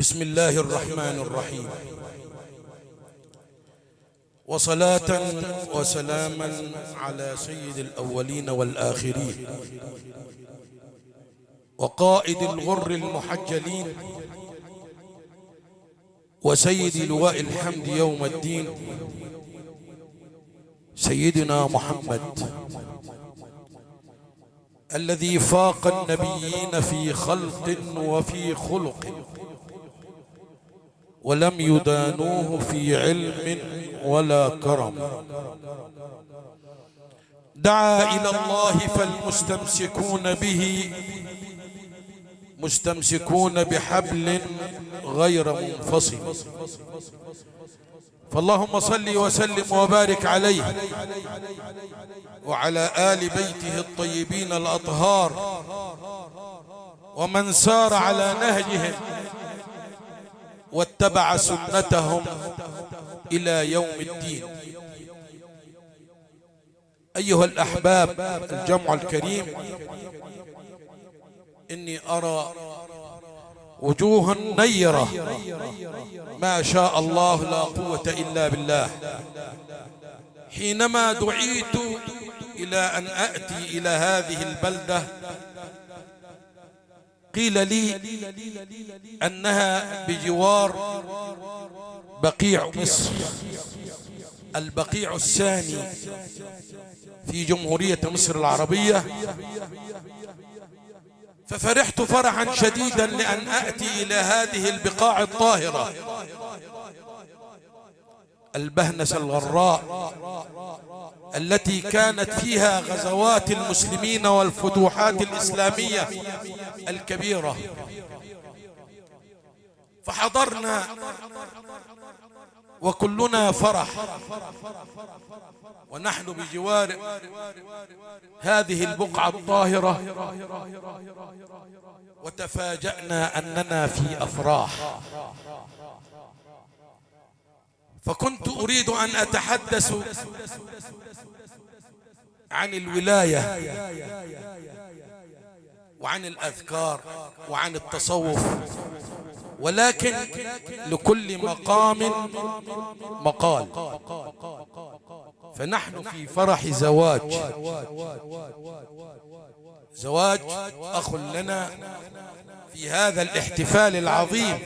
بسم الله الرحمن الرحيم، وصلاة وسلاما على سيد الأولين والآخرين وقائد الغر المحجلين وسيد لواء الحمد يوم الدين سيدنا محمد الذي فاق النبيين في خلق وفي خلق ولم يدانوه في علم ولا كرم. دعا إلى الله فالمستمسكون به مستمسكون بحبل غير منفصل. فاللهم صل وسلم وبارك عليه وعلى آل بيته الطيبين الأطهار ومن سار على نهجهم واتبع سنتهم إلى يوم الدين. أيها الأحباب الجمع الكريم، إني أرى وجوها نيرة ما شاء الله لا قوة إلا بالله. حينما دعيت إلى أن أأتي إلى هذه البلدة قيل لي أنها بجوار بقيع مصر، البقيع الثاني في جمهورية مصر العربية. ففرحت فرحا شديدا لأن أأتي إلى هذه البقاع الطاهرة البهنسة الغراء التي كانت فيها غزوات المسلمين والفتوحات الإسلامية الكبيرة. فحضرنا وكلنا فرح ونحن بجوار هذه البقعة الطاهرة، وتفاجأنا أننا في أفراح. فكنت أريد أن أتحدث عن الولاية وعن الأذكار وعن التصوف، ولكن لكل مقام مقال. فنحن في فرح زواج أخ لنا في هذا الاحتفال العظيم.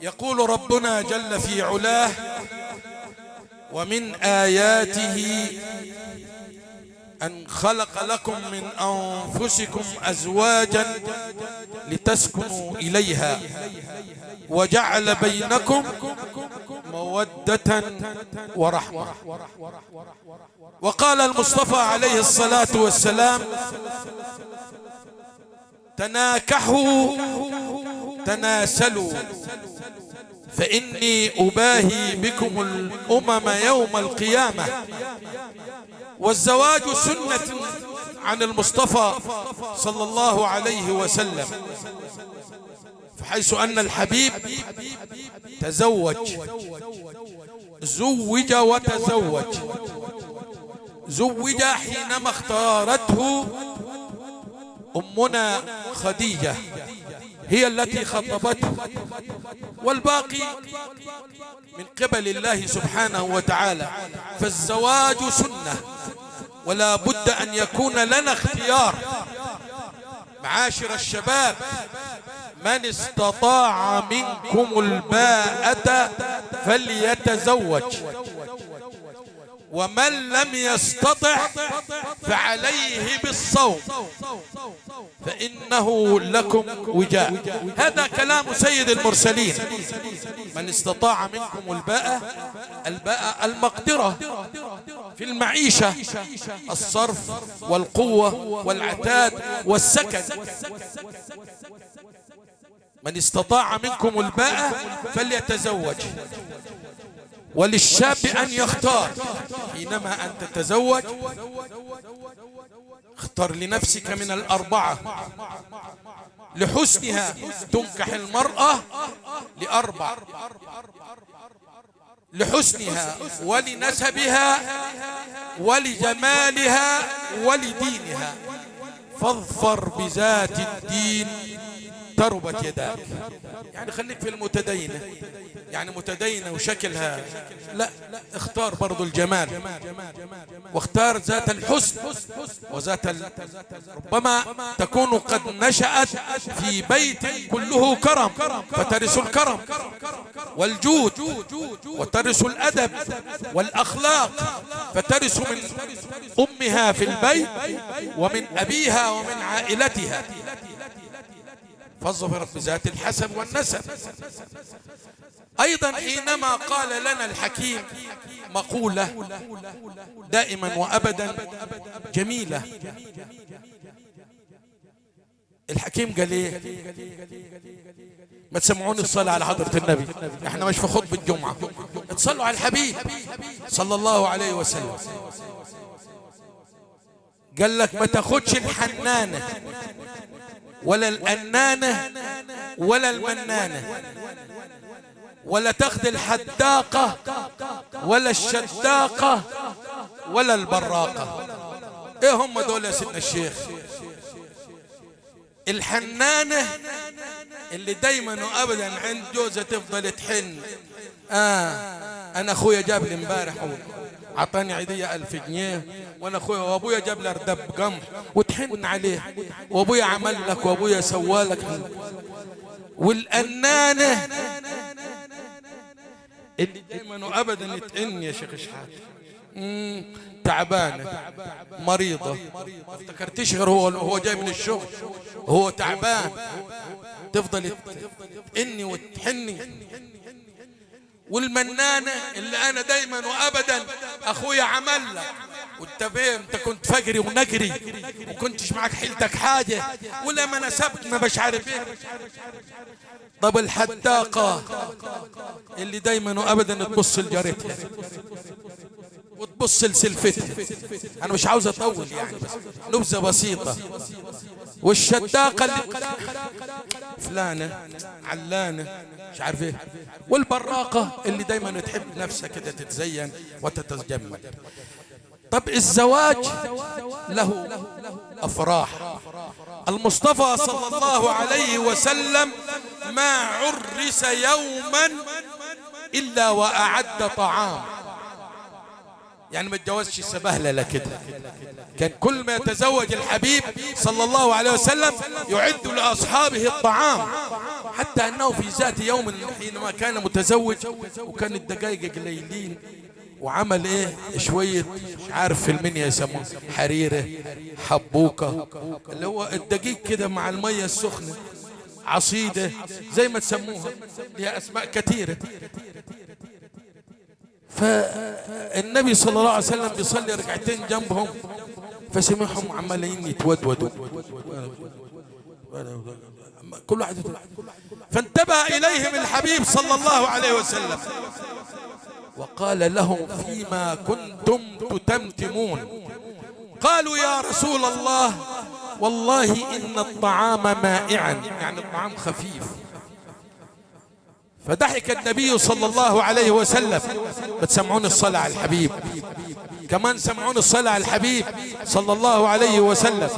يقول ربنا جل في علاه: ومن آياته أن خلق لكم من أنفسكم أزواجا لتسكنوا إليها وجعل بينكم مودة ورحمة. وقال المصطفى عليه الصلاة والسلام: تناكحوا تناسلوا فإني أباهي بكم الأمم يوم القيامة. والزواج سنة عن المصطفى صلى الله عليه وسلم، فحيث أن الحبيب تزوج، زوج وتزوج. زوج حينما اختارته أمنا خديجة، هي التي خطبته، والباقي من قبل الله سبحانه وتعالى. فالزواج سنة، ولا بد أن يكون لنا اختيار. معاشر الشباب، من استطاع منكم الباءة فليتزوج، ومن لم يستطع فعليه بالصوم فإنه لكم وجاء. هذا كلام سيد المرسلين. من استطاع منكم الباءة المقدرة في المعيشة، الصرف والقوة والعتاد والسكن. من استطاع منكم الباءة فليتزوج. وللشاب أن يختار. حينما أن تتزوج اختر لنفسك من الأربعة. لحسنها تنكح المرأة لأربع: لحسنها ولنسبها ولجمالها ولدينها. فاظفر بذات الدين تربت يداك. يعني خليك في المتدينة، يعني متدينة وشكلها لا، اختار برضو الجمال، واختار ذات الحسن وذات ربما تكون قد نشأت في بيت كله كرم فترث الكرم والجود، وترث الأدب والأخلاق، فترث من أمها في البيت ومن أبيها ومن عائلتها، فاظفر بذات الحسب والنسب. أيضا حينما قال لنا الحكيم مقولة دائما وأبدا جميلة، الحكيم قال ايه؟ ما تسمعوني الصلاة على حضرة النبي، احنا مش في خطبة الجمعة، تصلوا على الحبيب صلى الله عليه وسلم. قال لك ما تاخدش الحنانة ولا الأنانة ولا المنانة، ولا تاخد الحداقة ولا الشداقة ولا البراقة. ايه هم دول يا سيدنا الشيخ؟ الحنانة اللي دايما وابدا عند جوزها تفضل تحن، انا اخويا جاب لي امبارح عطاني عيدية 1000 جنيه، وانا اخويا وابويا جاب لي ردب قمح، وتحن عليه، وابويا عمل لك وابويا سوالك. والأنانة اللي دايما وابدا يتئن يا شيخ شحات، تعبانة مريضة، ما افتكرتش غير هو جاي من الشغل هو تعبان، تفضل تئني وتحني. والمنانة اللي انا دايما وابدا اخويا عمل لك وانت فين، انت كنت فجري ونجري وكنتش معك حيلتك حاجة، ولا ما نسبت ما مش عارف ايه. طب الحداقة اللي دايما وابدا تبص لجارتها وتبص لسلفتها، انا مش عاوز اطول يعني بس نبذة بسيطة. والشداقة اللي فلانة علانة مش عارف ايه. والبراقة اللي دايما تحب نفسها كده تتزين وتتجمل. طب الزواج له أفراح. المصطفى صلى الله عليه وسلم ما عرس يوما إلا وأعد طعام، يعني ما اتجوزش سبهلله كده، كان كل ما يتزوج الحبيب صلى الله عليه وسلم يعد لأصحابه الطعام، حتى أنه في ذات يوم حينما كان متزوج وكان الدقائق قليلين وعمل ايه شوية مش عارف في المنيا يسموه حريرة حبوكة، اللي هو الدقيق كده مع المية السخنة، عصيدة زي ما تسموها، هي أسماء كثيرة. فالنبي صلى الله عليه وسلم بيصلي ركعتين جنبهم فسمعهم عمالين يتودودوا كل واحد، فانتبه إليهم الحبيب صلى الله عليه وسلم وقال لهم فيما كنتم تتمتمون. قالوا يا رسول الله والله إن الطعام مائعا، يعني الطعام خفيف. فضحك النبي صلى الله عليه وسلم. بتسمعون الصلاة على الحبيب كمان، سمعون الصلاة على الحبيب صلى الله عليه وسلم.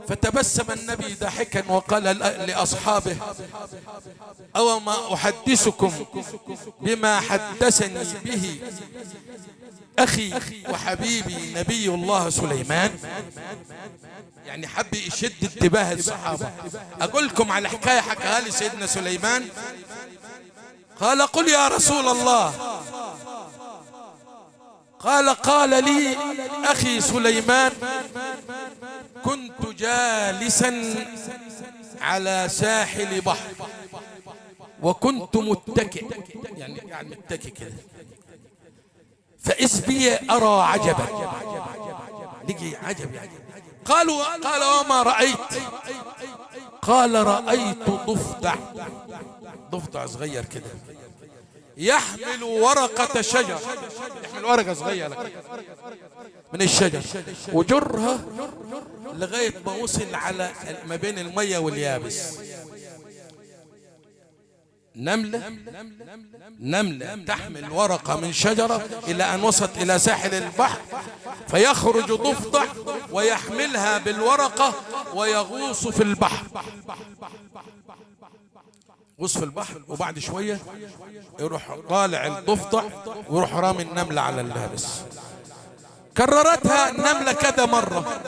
فتبسم النبي ضاحكا وقال لأصحابه أو ما أحدثكم بما حدثني به أخي وحبيبي نبي الله سليمان. يعني حب يشد انتباه الصحابة. أقول لكم على حكاية حكاها لي سيدنا سليمان. قال قل يا رسول الله. قال لي أخي سليمان كنت جالسا على ساحل بحر وكنت متكئ، يعني متكئ كده، فإذ بي أرى عجبا، لقي عجب يعني. قال وما رأيت؟ قال رأيت ضفدع صغير كده يحمل ورقة شجر، يحمل ورقة صغيرة من الشجر وجرها لغاية ما وصل على ما بين المية واليابس. نملة تحمل ورقة من شجرة إلى أن وصلت إلى ساحل البحر، فيخرج ضفدع ويحملها بالورقة ويغوص في البحر. غوص في البحر وبعد شوية يروح طالع الضفدع ويروح رامي النملة على اللابس. كررتها النملة كذا مرة،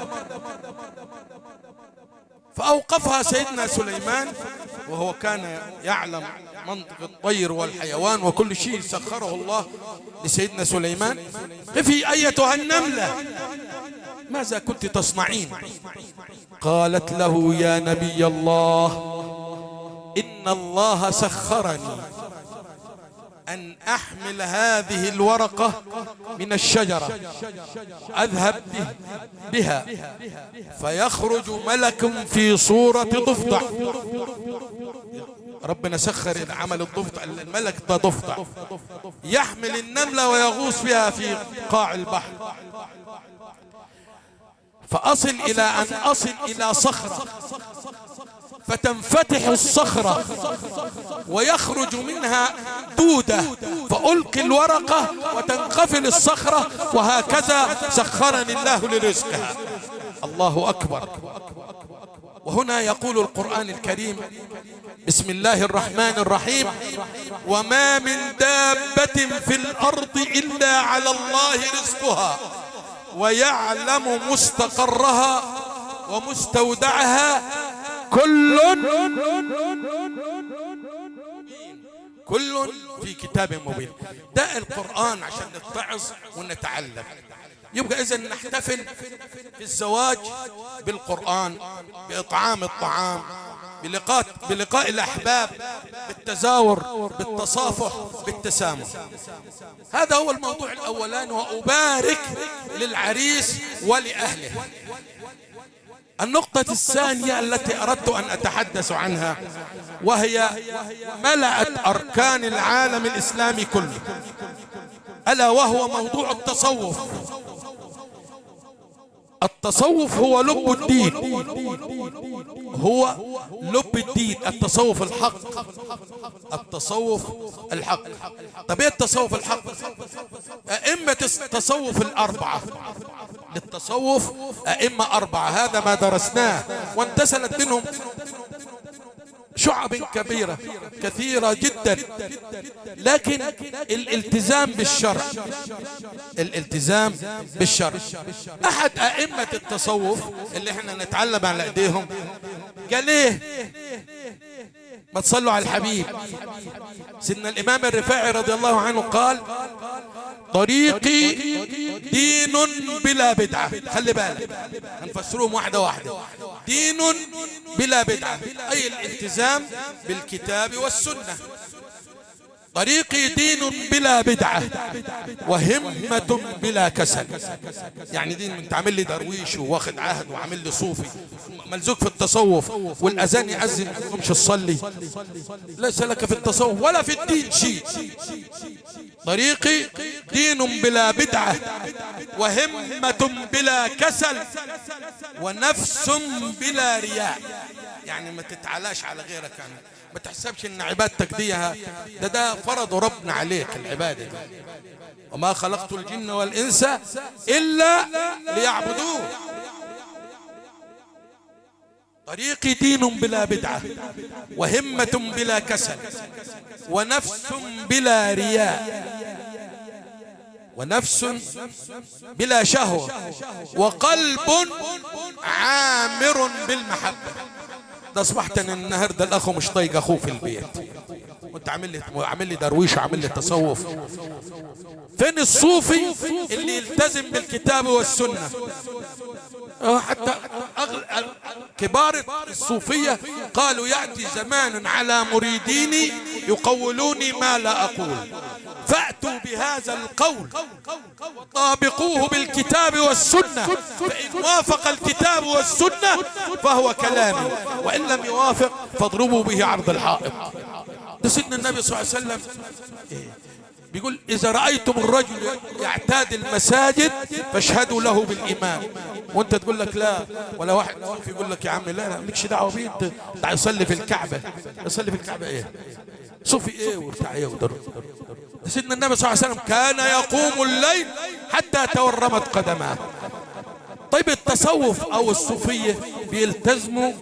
فأوقفها سيدنا سليمان، وهو كان يعلم منطق الطير والحيوان وكل شيء سخره الله لسيدنا سليمان. قفي أيتها النملة، ماذا كنت تصنعين؟ قالت له يا نبي الله إن الله سخرني أن أحمل هذه الورقة من الشجرة أذهب بها فيخرج ملك في صورة ضفدع. ربنا سخر عمل الضفدع، الملك ده ضفدع يحمل النملة ويغوص بها في قاع البحر، فأصل إلى أن أصل إلى صخرة فتنفتح الصخرة ويخرج منها دودة فألقي الورقة وتنقفل الصخرة، وهكذا سخرني الله لرزقها. الله أكبر. وهنا يقول القرآن الكريم بسم الله الرحمن الرحيم: وما من دابة في الأرض إلا على الله رزقها ويعلم مستقرها ومستودعها كل في كتاب مبين. ده القرآن عشان نتعظ ونتعلم. يبقى إذن نحتفل في الزواج بالقرآن، بإطعام الطعام، بلقاء الأحباب، بالتزاور، بالتصافح، بالتسامح. هذا هو الموضوع الأولاني، وأبارك للعريس ولأهله. النقطة الثانية التي أردت أن أتحدث عنها وهي ملأت أركان العالم الإسلامي كله، ألا وهو موضوع التصوف. التصوف هو لب الدين، هو لب الدين، التصوف الحق، التصوف الحق. طب ايه التصوف الحق؟ أئمة التصوف الأربعة، للتصوف أئمة أربعة، هذا ما درسناه، وانتسلت منهم شعب كبيرة كثيرة جدا، لكن الالتزام بالشرع، الالتزام بالشرع. أحد أئمة التصوف اللي احنا نتعلم على ايديهم قال ايه؟ ما تصلوا على الحبيب. سيدنا الإمام الرفاعي رضي الله عنه قال: طريقي دين بلا بدعة. خلي بالك هنفسرهم واحدة واحدة. دين بلا بدعة أي الالتزام بالكتاب والسنة. طريقي دين بلا بدعة وهمة بلا كسل. يعني دين انت عامل لي درويش واخد عهد وعامل لي صوفي ملزوق في التصوف، والأذان يأذن ما تقومش تصلي، ليس لك في التصوف ولا في الدين شيء. طريقي دين بلا بدعة وهمة بلا كسل ونفس بلا رياء. يعني ما تتعلاش على غيرك، يعني ما تحسبش ان عبادتك دي ده فرض ربنا عليك العبادة. وما خلقت الجن والإنس إلا ليعبدوه. طريقي دين بلا بدعة وهمة بلا كسل ونفس بلا رياء ونفس بلا شهوة وقلب عامر بالمحبة. ده اصبحت ان النهارده الاخو مش طايق اخوه في البيت، وانت عامل لي درويش وعامل لي تصوف. فين الصوفي اللي يلتزم بالكتاب والسنة؟ حتى كبار الصوفية قالوا: يأتي زمان على مريديني يقولوني ما لا أقول، فأتوا بهذا القول وطابقوه بالكتاب والسنة، فإن وافق الكتاب والسنة فهو كلامي، وإن لم يوافق فاضربوا به عرض الحائط. ده سيدنا النبي صلى الله عليه وسلم بيقول: إذا رأيتم الرجل يعتاد المساجد فاشهدوا له بالإيمان. وانت تقول لك لا، ولا واحد يقول لك يا عم لا مالكش دعوه بيه، انت يصلي في الكعبة. يصلي في الكعبة ايه؟ صوفي ايه وبتاع ايه سيدنا النبي صلى الله عليه وسلم كان يقوم الليل حتى تورمت قدماه. طيب التصوف او الصوفية بيلتزموا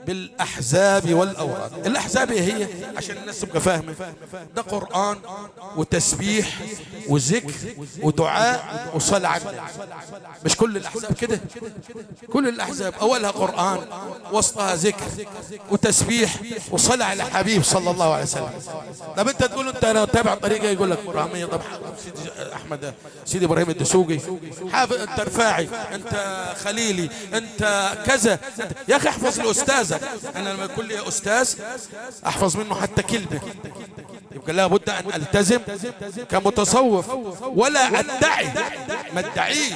بالأحزاب والأوراد. الأحزاب هي عشان الناس تبقى فاهمة، ده قرآن وتسبيح وذكر ودعاء وصلاة على النبي. مش كل الأحزاب كده، كل الأحزاب أولها قرآن وسطها ذكر وتسبيح وصلاة على حبيب صلى الله عليه وسلم. طب أنت تقول أنت أنا تابع طريقة، يقول لك إبراهيمية. طب سيدي أحمد، سيدي إبراهيم الدسوقي حافظ، أنت رفاعي، أنت خليلي، أنت كذا. يا أخي احفظ الأستاذ. أنا لما يكون لي أستاذ أحفظ منه حتى كلمة. يبقى لابد أن ألتزم كمتصوف ولا أدعي. ما ادعيش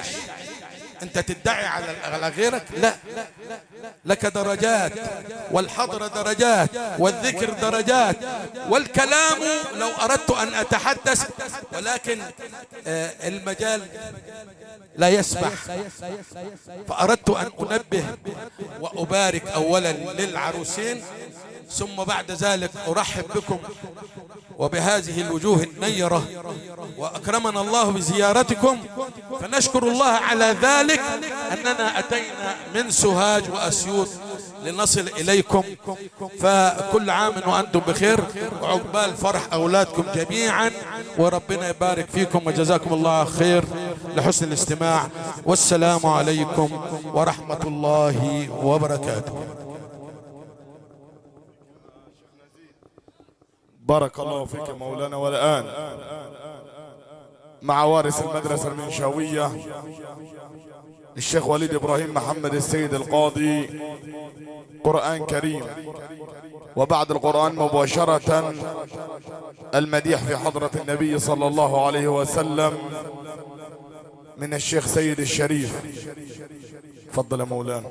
أنت تدعي على غيرك، لا، لك درجات، والحضر درجات، والذكر درجات، والكلام لو أردت أن أتحدث، ولكن المجال لا يسمح. فأردت أن أنبه وأبارك أولا للعروسين، ثم بعد ذلك أرحب بكم وبهذه الوجوه النيرة، وأكرمنا الله بزيارتكم، فنشكر الله على ذلك أننا أتينا من سوهاج وأسيوط لنصل إليكم. فكل عام وأنتم بخير، وعقبال فرح أولادكم جميعا، وربنا يبارك فيكم وجزاكم الله خير لحسن الاستماع. والسلام عليكم ورحمة الله وبركاته. بارك الله فيك مولانا. والآن مع وارث المدرسة المنشاوية الشيخ وليد إبراهيم محمد السيد القاضي قرآن كريم، وبعد القرآن مباشرة المديح في حضرة النبي صلى الله عليه وسلم من الشيخ سيد الشريف. تفضل يا مولانا.